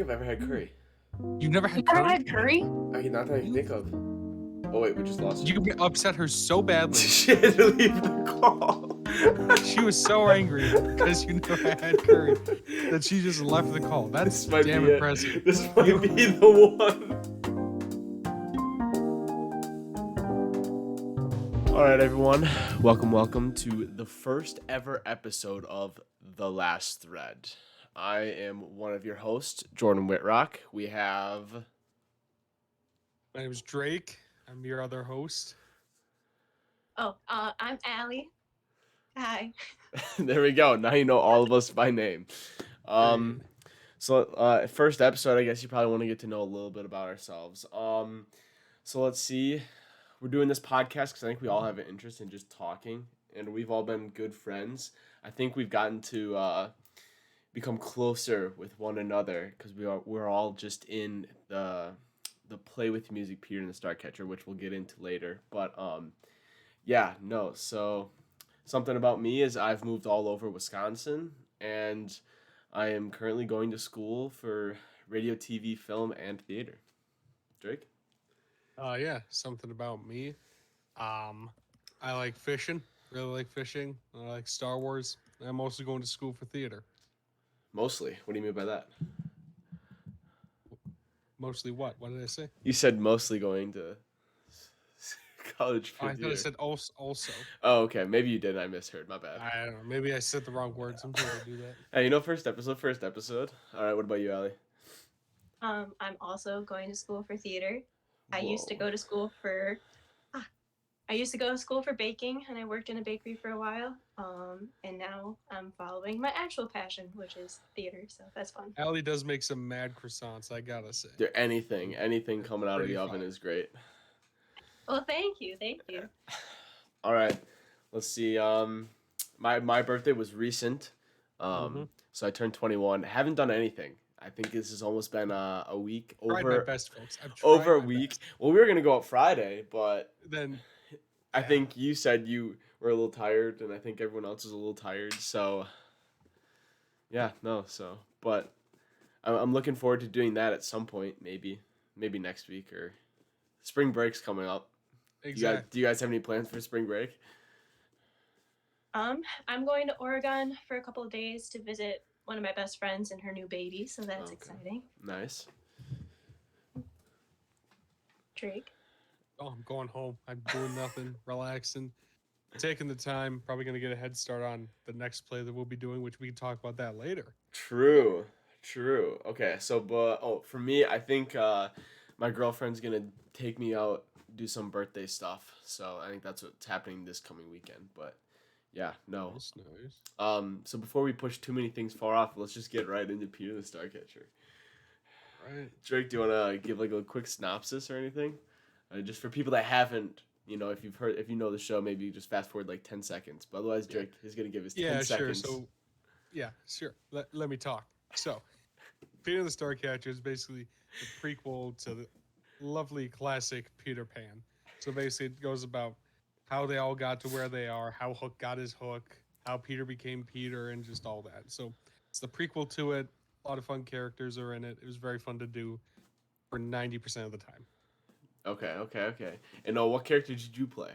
I've ever had curry. You've never had Never curry? had curry? I mean, not that I can think of. Oh wait, we just lost You upset her so badly. She had to leave the call. She was so angry because you never had curry that she just left the call. That's This might damn be impressive. This might be the one. All right, everyone. Welcome to the first ever episode of The Last Thread. I am one of your hosts, Jordan Whitrock. We have... My name is Drake. I'm your other host. I'm Alli. Hi. There we go. Now you know all of us by name. First episode, I guess you probably want to get to know a little bit about ourselves. So let's see. We're doing this podcast because I think we all have an interest in just talking, and we've all been good friends. I think we've gotten to become closer with one another because we're all just in the Play with Music Peter and the Starcatcher, which we'll get into later. But so something about me is I've moved all over Wisconsin, and I am currently going to school for radio, TV, film, and theater. Drake? Something about me. I like fishing. Really like fishing. I like Star Wars. I'm mostly going to school for theater. Mostly? What do you mean by that? Mostly what? What did I say? You said mostly going to college for I theater. thought I said also. Oh, okay. Maybe you did. I misheard. My bad. I don't know. Maybe I said the wrong word. Sometimes I do that. Hey, first episode. All right, what about you, Alli? I'm also going to school for theater. I used to go to school for baking, and I worked in a bakery for a while. And now I'm following my actual passion, which is theater. So that's fun. Alli does make some mad croissants, I gotta say. Anything coming out of the oven is great. Well, thank you. All right, let's see. My birthday was recent. So I turned 21. Haven't done anything. I think this has almost been a week. Tried my best, folks. Over a week. Best. Well, we were gonna go out Friday, but then I think you said you were a little tired, and I think everyone else was a little tired. So but I'm looking forward to doing that at some point. Maybe next week, or spring break's coming up. Exactly. Do you guys have any plans for spring break? I'm going to Oregon for a couple of days to visit one of my best friends and her new baby, so that's exciting. Nice. Drake? Oh, I'm going home. I'm doing nothing, relaxing, taking the time. Probably going to get a head start on the next play that we'll be doing, which we can talk about that later. True. Okay, so for me, I think my girlfriend's going to take me out, do some birthday stuff. So I think that's what's happening this coming weekend, but yeah, no. That's nice. So before we push too many things far off, let's just get right into Peter the Starcatcher. Right. Drake, do you want to give like a quick synopsis or anything? Just for people that haven't, if you know the show, maybe you just fast forward like 10 seconds. But otherwise, Drake is going to give us 10 seconds. Sure. Let me talk. So, Peter the Starcatcher is basically the prequel to the lovely classic Peter Pan. So basically, it goes about how they all got to where they are, how Hook got his hook, how Peter became Peter, and just all that. So it's the prequel to it. A lot of fun characters are in it. It was very fun to do for 90% of the time. Okay. And what character did you play?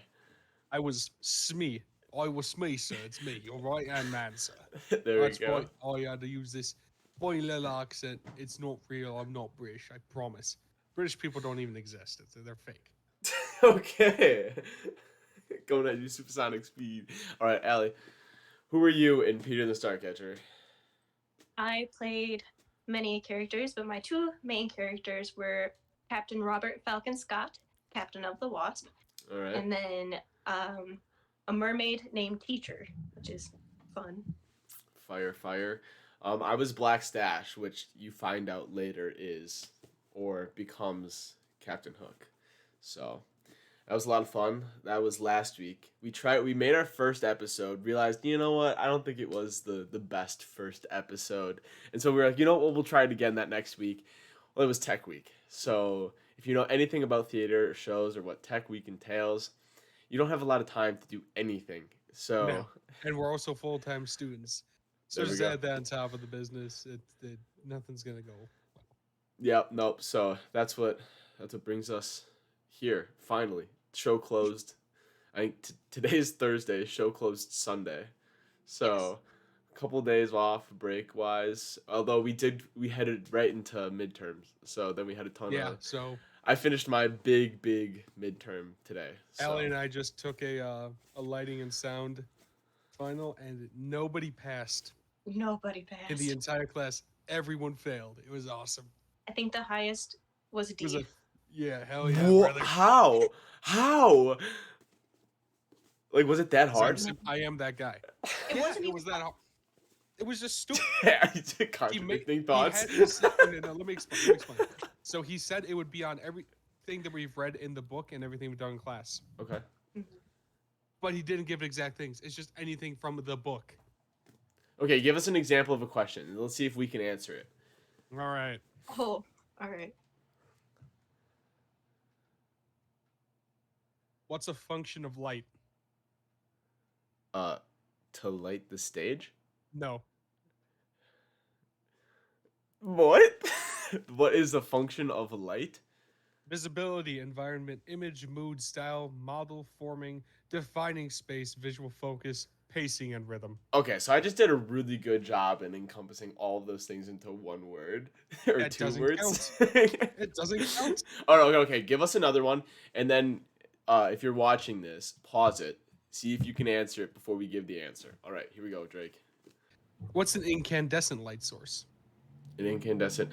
I was Smee. I was Smee, sir. It's me, your right-hand man, sir. That's why I had to use this funny little accent. It's not real. I'm not British, I promise. British people don't even exist. They're fake. Okay. Going at your supersonic speed. All right, Alli. Who were you in Peter the Starcatcher? I played many characters, but my two main characters were Captain Robert Falcon Scott, Captain of the Wasp. All right. And then a mermaid named Teacher, which is fun. Fire. I was Black Stash, which you find out later is or becomes Captain Hook. So that was a lot of fun. That was last week. We made our first episode, realized, you know what, I don't think it was the best first episode. And so we were like, you know what, we'll try it again that next week. Well, it was Tech Week. So if you know anything about theater or shows or what Tech Week entails, you don't have a lot of time to do anything. So no. And we're also full-time students. So just add that on top of the business. Nothing's going to go well. Yep. Nope. So that's what brings us here. Finally, show closed. I think today's Thursday. Show closed Sunday. Yes. So a couple days off break wise. Although we headed right into midterms. So then we had a ton Yeah. of. So I finished my big midterm today. Allie So and I just took a lighting and sound final, and nobody passed Nobody in the passed. entire class. Everyone failed. It was awesome. I think the highest was a It was D. yeah, hell yeah, brother. How? Like, was it that 'Cause hard? I am that guy. It Yeah, wasn't it even was that hard. It was just stupid. Contradicting He thoughts. had he said, no, let me explain. Let me explain. So he said it would be on everything that we've read in the book and everything we've done in class. Okay. Mhm. But he didn't give exact things. It's just anything from the book. Okay, give us an example of a question. Let's see if we can answer it. All right. Oh, all right. What's a function of light? Uh, to light the stage? No. What? What is the function of light? Visibility, environment, image, mood, style, model, forming, defining space, visual focus, pacing, and rhythm. Okay, so I just did a really good job in encompassing all of those things into one word or That two doesn't words. It doesn't count. Oh, no, okay. Give us another one, and then if you're watching this, pause it. See if you can answer it before we give the answer. All right, here we go, Drake. What's an incandescent light source? An incandescent.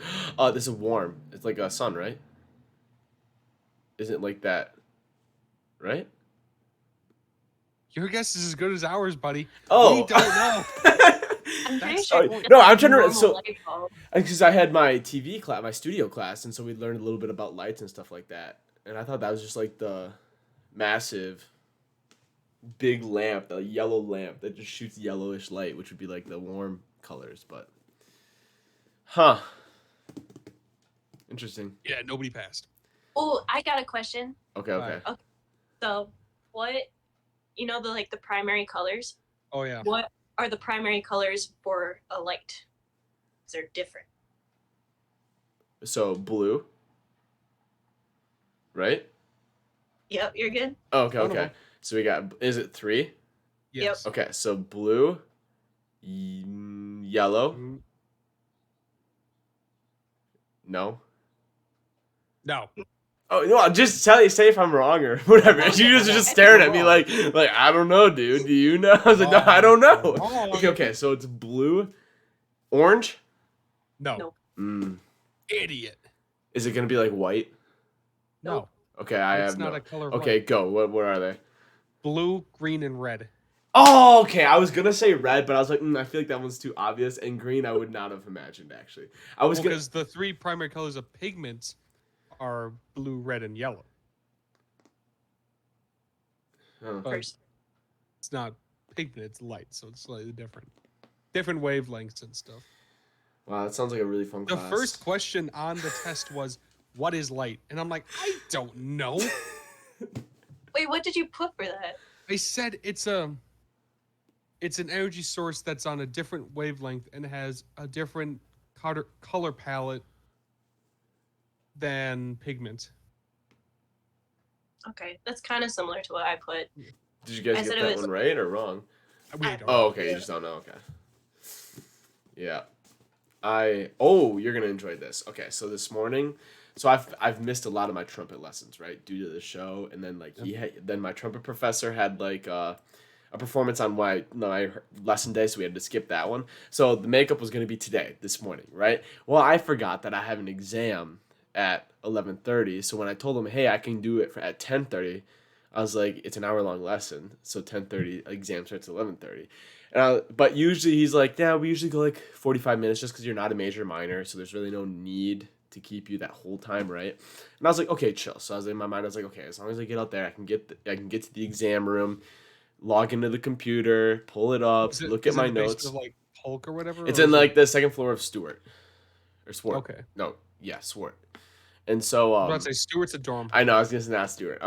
This is warm. It's like a sun, right? Isn't it like that? Right? Your guess is as good as ours, buddy. Oh, We don't know. I'm pretty That's sure. Oh, it's no, I'm just a trying to. normal So, light bulb. because I had my TV class, my studio class, and so we learned a little bit about lights and stuff like that. And I thought that was just like the massive, big lamp, the yellow lamp that just shoots yellowish light, which would be like the warm colors. But, huh? Interesting. Yeah, nobody passed. Oh, I got a question. Okay, okay. Alright. So, what, the primary colors? Oh yeah. What are the primary colors for a light? 'Cause they're different. So blue, right? Yep, you're good. Oh, okay, One of okay. them. So we got. Is it three? Yes. Okay, so blue, yellow. Mm, No. No. Oh no! I'll just tell you, say if I'm wrong or whatever. Okay, You guys are okay. just staring at me Wrong. like I don't know, dude. Do you know? I was like, no, I don't know. Wrong. Okay. So it's blue, orange. No. Nope. Mm. Idiot. Is it gonna be like white? No. Okay, I It's have not no. a color of Okay, light. go. What are they? Blue, green, and red. Oh, okay. I was gonna say red, but I was like, I feel like that one's too obvious. And green, I would not have imagined actually. I was gonna. Because the three primary colors of pigments are blue, red, and yellow. Oh. But First. it's not pigment, it's light, so it's slightly different. Different wavelengths and stuff. Wow, that sounds like a really fun The class. first question on the test was, what is light? And I'm like, I don't know. Wait, what did you put for that? I said it's an energy source that's on a different wavelength and has a different color palette than pigment. Okay, that's kind of similar to what I put. Did you guys I get said it that was- one right or wrong? We don't Oh, know. okay. You just don't know. Okay. Yeah. You're gonna enjoy this. Okay, so this morning, so I've missed a lot of my trumpet lessons, right, due to the show, and then then my trumpet professor had like a performance on my lesson day, so we had to skip that one. So the makeup was gonna be today, this morning, right? Well, I forgot that I have an exam at 11:30, so when I told him, hey, I can do it at 10:30, I was like, it's an hour-long lesson, so 10:30 exam starts at 11:30. But usually he's like, yeah, we usually go like 45 minutes just because you're not a major minor, so there's really no need to keep you that whole time, right? And I was like, okay, chill. So I was in my mind, I was like, okay, as long as I get out there, I can get to the exam room, log into the computer, pull it up, look at Is it my the basement notes. of, like Hulk or whatever? It's or in is it- like the second floor of Stewart or Swart. Okay. No, yeah, Swart. And so I was about to say Stewart's a dorm. I know, I was gonna say not Stewart.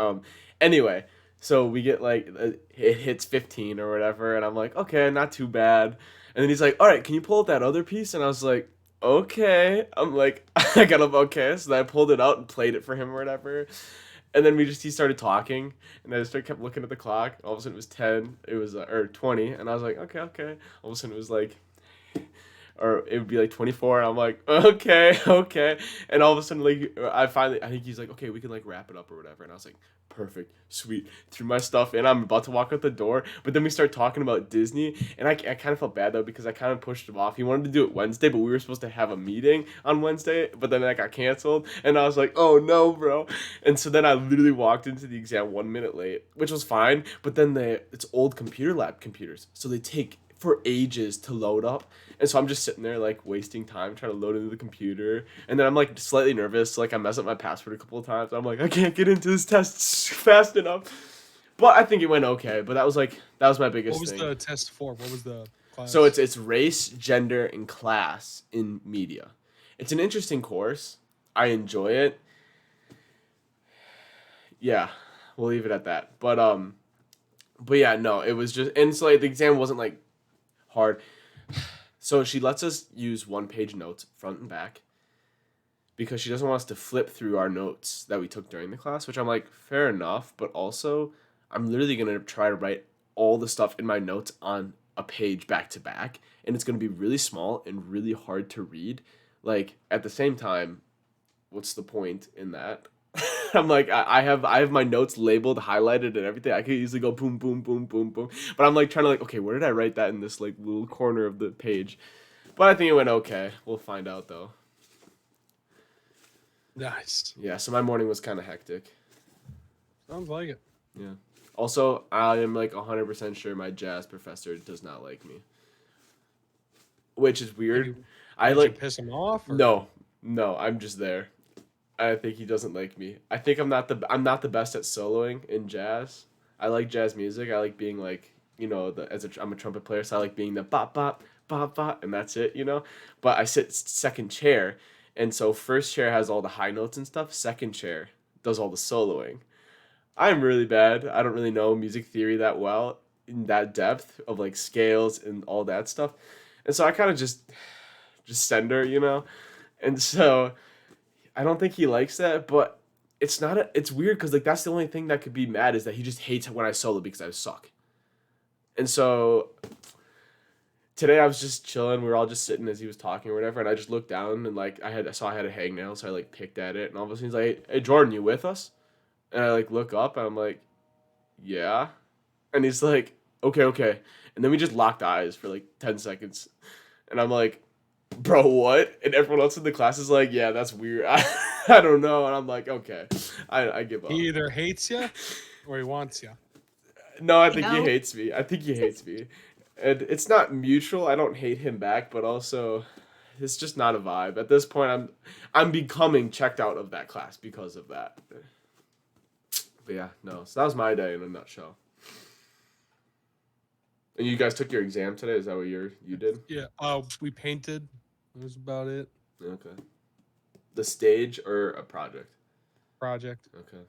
Anyway, so we get like it hits 15 or whatever, and I'm like, okay, not too bad. And then he's like, all right, can you pull up that other piece? And I was like, okay. I'm like, I got him, okay. So then I pulled it out and played it for him or whatever. And then he started talking, and I just kept looking at the clock. All of a sudden it was 10, it was, or 20, and I was like, okay, okay. All of a sudden it was like, or it would be like 24, and I'm like, okay, okay. And all of a sudden, like, I think he's like, okay, we can like wrap it up or whatever. And I was like, perfect, sweet. Threw my stuff in. I'm about to walk out the door, but then we start talking about Disney, and I kind of felt bad though because I kind of pushed him off. He wanted to do it Wednesday, but we were supposed to have a meeting on Wednesday, but then that got canceled, and I was like, oh no, bro. And so then I literally walked into the exam 1 minute late, which was fine. But then it's old computer lab computers, so they take for ages to load up. And so I'm just sitting there like wasting time trying to load into the computer. And then I'm like slightly nervous, like I mess up my password a couple of times. I'm like, I can't get into this test fast enough. But I think it went okay. But that was my biggest What was thing. the test for? What was the class? So it's race, gender, and class in media. It's an interesting course. I enjoy it. Yeah, we'll leave it at that. But yeah, no, it was just, and so like the exam wasn't like hard. So she lets us use 1-page notes front and back because she doesn't want us to flip through our notes that we took during the class, which I'm like, fair enough, but also I'm literally going to try to write all the stuff in my notes on a page back to back, and it's going to be really small and really hard to read. Like at the same time, what's the point in that? I'm like, I have my notes labeled, highlighted, and everything. I could easily go boom, boom, boom, boom, boom. But I'm like trying to like, okay, where did I write that in this like little corner of the page? But I think it went okay. We'll find out though. Nice. Yeah, so my morning was kind of hectic. Sounds like it. Yeah. Also, I am like 100% sure my jazz professor does not like me, which is weird. Did I you like piss him off? Or? no, I'm just there. I think he doesn't like me. I think I'm not the best at soloing in jazz. I like jazz music. I like being like, I'm a trumpet player, so I like being the bop bop bop bop, and that's it, you know. But I sit second chair, and so first chair has all the high notes and stuff. Second chair does all the soloing. I'm really bad. I don't really know music theory that well in that depth of like scales and all that stuff, and so I kind of just send her, you know, and so. I don't think he likes that, but it's weird because like that's the only thing that could be mad is that he just hates when I solo because I suck. And so today I was just chilling. We were all just sitting as he was talking or whatever, and I just looked down and like I saw I had a hangnail, so I like picked at it, and all of a sudden he's like, "Hey Jordan, you with us?" And I like look up and I'm like, "Yeah," and he's like, "Okay, okay," and then we just locked eyes for like 10 seconds, and I'm like, bro, what? And everyone else in the class is like, yeah, that's weird. I don't know. And I'm like, okay, I give up. He either hates you or he wants you. No, I You think he know? hates me. I think he hates me. And it's not mutual. I don't hate him back, but also it's just not a vibe. At this point, I'm becoming checked out of that class because of that. But yeah, no. So that was my day in a nutshell. And you guys took your exam today? Is that what you did? Yeah. We painted. That was about it. Okay. The stage or a project? Project. Okay.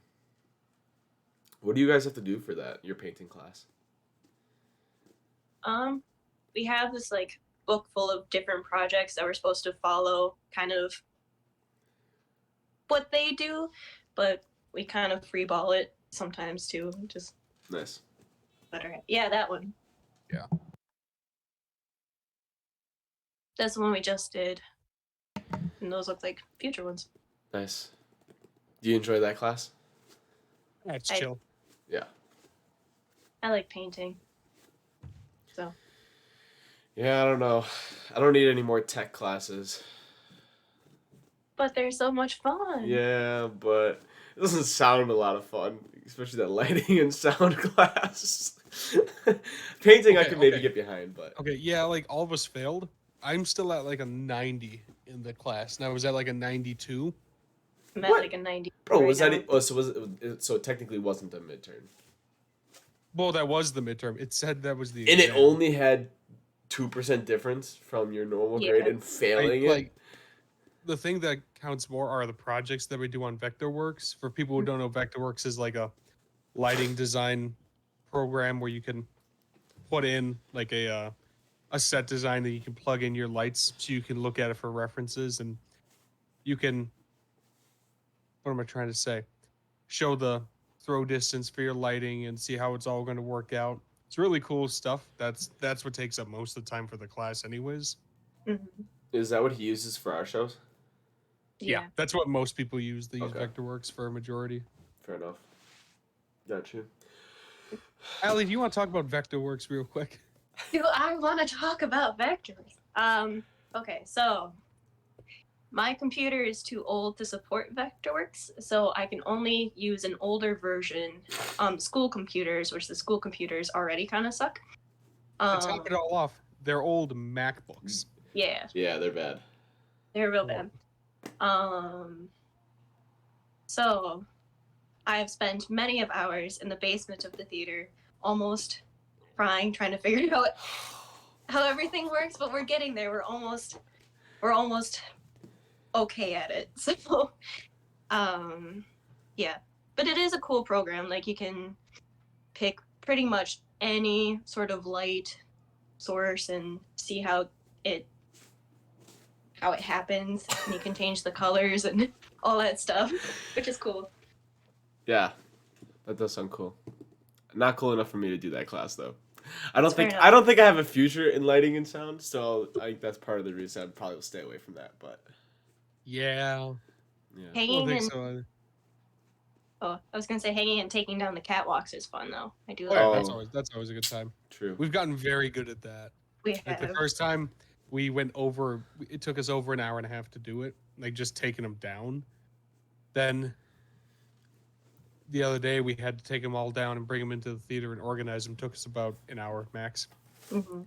What do you guys have to do for that? Your painting class? We have this like book full of different projects that we're supposed to follow kind of what they do, but we kind of freeball it sometimes too. Just Nice. better. Yeah, that one. Yeah. That's the one we just did. And those look like future ones. Nice. Do you enjoy that class? That's I- chill. Yeah. I like painting. So Yeah, I don't know. I don't need any more tech classes. but they're so much fun. Yeah, but it doesn't sound a lot of fun, especially that lighting and sound class. Painting I Okay, could maybe okay. get behind, but Okay, yeah, like all of us failed. I'm still at like a 90 in the class. Now was that like a 92? I'm at What? like a 90. bro, right was that now. so it technically wasn't a midterm. Well, that was the midterm. It said that was the And it exam. only had 2% difference from your normal Yeah. grade and failing it. Like the thing that counts more are the projects that we do on Vectorworks. For people who don't know, Vectorworks is like a lighting design program where you can put in like a a set design that you can plug in your lights so you can look at it for references, and you can, what am I trying to say? Show the throw distance for your lighting and see how it's all going to work out. It's really cool stuff. That's what takes up most of the time for the class anyways. Mhm. Is that what he uses for our shows? Yeah, Yeah. that's what most people use. They use Okay. Vectorworks for a majority. Fair enough. Got you. Allie, do you want to talk about Vectorworks real quick? Do I want to talk about vectors? Okay, so my computer is too old to support Vectorworks, so I can only use an older version, school computers, which the school computers already kind of suck. To top it all off, they're old MacBooks. Yeah, Yeah, they're bad. they're real bad. So I've spent many of hours in the basement of the theater, almost trying to figure out how everything works, but we're getting there. We're almost okay at it. So, yeah, but it is a cool program. Like you can pick pretty much any sort of light source and see how it happens, and you can change the colors and all that stuff, which is cool. Yeah, that does sound cool. Not cool enough for me to do that class though. I That's fair don't enough. think I have a future in lighting and sound, so I think that's part of the reason I probably will stay away from that. But Yeah, yeah, I don't Hanging think and so. Either. oh, I was gonna say hanging and taking down the catwalks is fun though. I do Oh like yeah, Oh. that's always a good time. true. We've gotten very good at that. we Like the have. first time we went over, it took us over an hour and a half to do it. Like just taking them down. Then the other day we had to take them all down and bring them into the theater and organize them. Took us about an hour max, Mhm.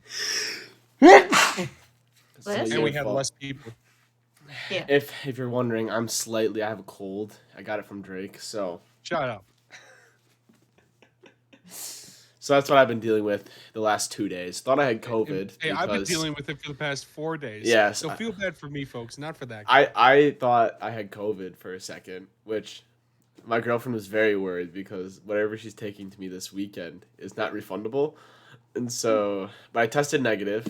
It's not And and your we had fault. less people. Yeah. If you're wondering, I have a cold. I got it from Drake, so Shut up. that's what I've been dealing with the last 2 days. Thought I had COVID Hey, I've been because dealing with it for the past 4 days. Yes, So feel bad for me, folks, not for that guy. I thought I had COVID for a second, which my girlfriend was very worried because whatever she's taking to me this weekend is not refundable, and so but I tested negative.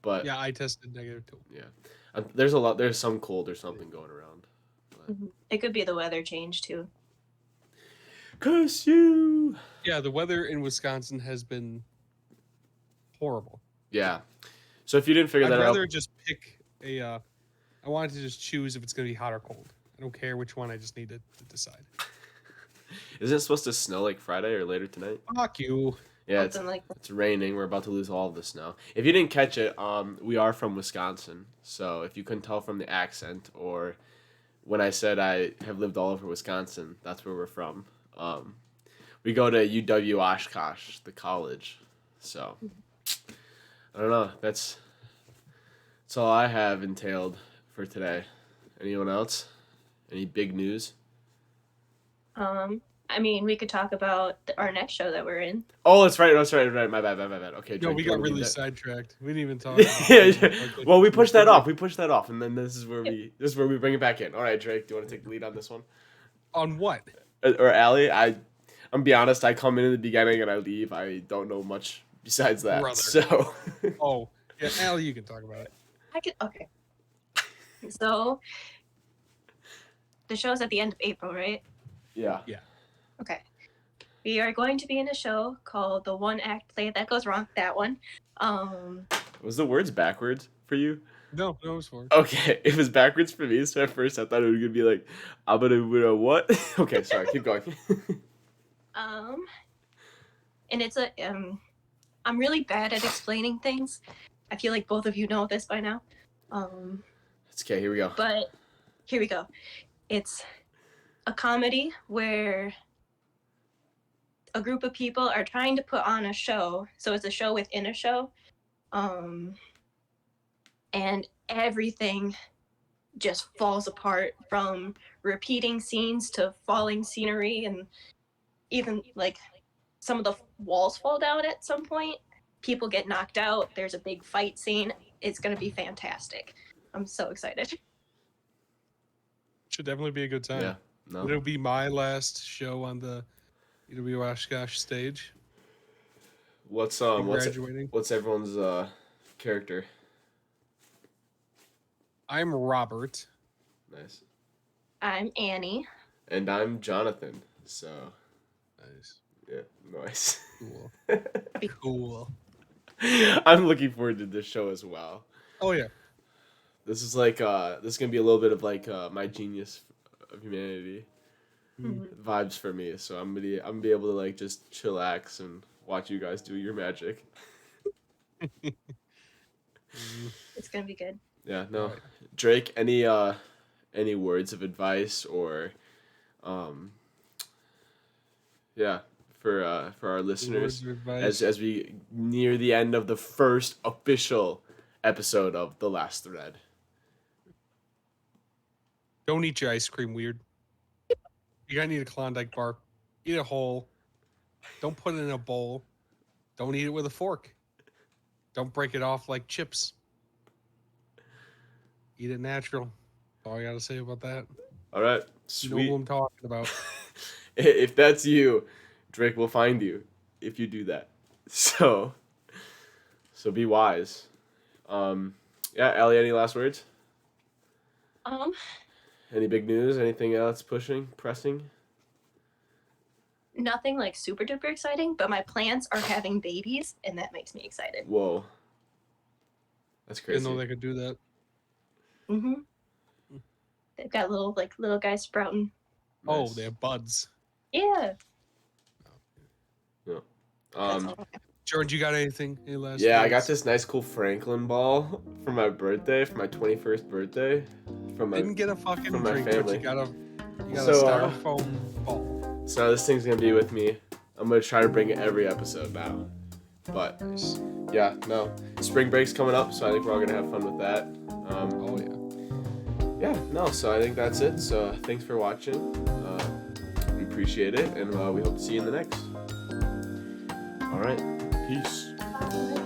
But Yeah, I tested negative too. there's some cold or something going around. Mhm. It could be the weather change too. Curse you! Yeah, the weather in Wisconsin has been horrible. Yeah. So if you didn't figure I'd that rather out, just pick a. I wanted to just choose if it's going to be hot or cold. I don't care which one. I just need to decide. isn't it supposed to snow like Friday or later tonight? Fuck you. Yeah, Something like that. it's raining. We're about to lose all of the snow. If you didn't catch it, we are from Wisconsin. So if you couldn't tell from the accent or when I said I have lived all over Wisconsin, that's where we're from. We go to UW Oshkosh, the college. So I don't know. That's all I have entailed for today. Anyone else? Any big news? I mean, we could talk about our next show that we're in. Oh, that's right. Right. My bad. Okay, No, Drake, we do you got wanna lead really that? sidetracked. We didn't even talk. Yeah. Well, we pushed that off. And then this is where we bring it back in. All right, Drake, do you want to take the lead on this one? On what? Or Allie? I'm be honest. I come in the beginning and I leave. I don't know much besides that. Brother. So. Oh, yeah, Allie, you can talk about it. I could. Okay. So the show's at the end of April, right? Yeah. Okay. We are going to be in a show called The One Act Play That Goes Wrong. That one. Was the words backwards for you? No, it was for. Okay, it was backwards for me. So at first I thought it was gonna be like, I'm gonna what? Okay, sorry. Keep going. And it's I'm really bad at explaining things. I feel like both of you know this by now. It's okay. Here we go. But here we go. It's a comedy where a group of people are trying to put on a show. So it's a show within a show. And everything just falls apart, from repeating scenes to falling scenery, and even like some of the walls fall down at some point. People get knocked out. There's a big fight scene. It's going to be fantastic. I'm so excited. Should definitely be a good time. Yeah. No. It'll be my last show on the UW Oshkosh stage. What's I'm graduating. what's everyone's character. I'm Robert. Nice. I'm Annie. And I'm Jonathan. So, Nice. yeah, nice. Cool. Cool. I'm looking forward to this show as well. Oh yeah. This is like this is gonna be a little bit of like my genius of humanity Mhm. vibes for me. So I'm gonna be able to like just chillax and watch you guys do your magic. It's gonna be good. Yeah, no. Right. Drake, any words of advice or yeah, for our listeners Words of advice. as we near the end of the first official episode of The Last Thread. Don't eat your ice cream weird. You gotta need a Klondike bar. Eat a whole. Don't put it in a bowl. Don't eat it with a fork. Don't break it off like chips. Eat it natural. That's all I gotta say about that. All right, You know sweet. who I'm talking about. If that's you, Drake will find you if you do that. So be wise. Yeah, Alli, any last words? Any big news? Anything else pressing? Nothing like super duper exciting, but my plants are having babies, and that makes me excited. Whoa. That's crazy. Didn't know they could do that. Mm-hmm. They've got little guys sprouting. Oh, Nice. they have buds. Yeah. That's Um, all. George, you got anything? Any last yeah, I words? got this nice cool Franklin ball for my birthday, for my 21st birthday. From my Didn't get a fucking from my drink, but family. you got a So, styrofoam ball. So now this thing's gonna be with me. I'm gonna try to bring it every episode now. But Nice. yeah, no. Spring break's coming up, so I think we're all gonna have fun with that. Oh yeah. Yeah, no, so I think that's it. So thanks for watching. We appreciate it, and we hope to see you in the next. All right, peace. Bye.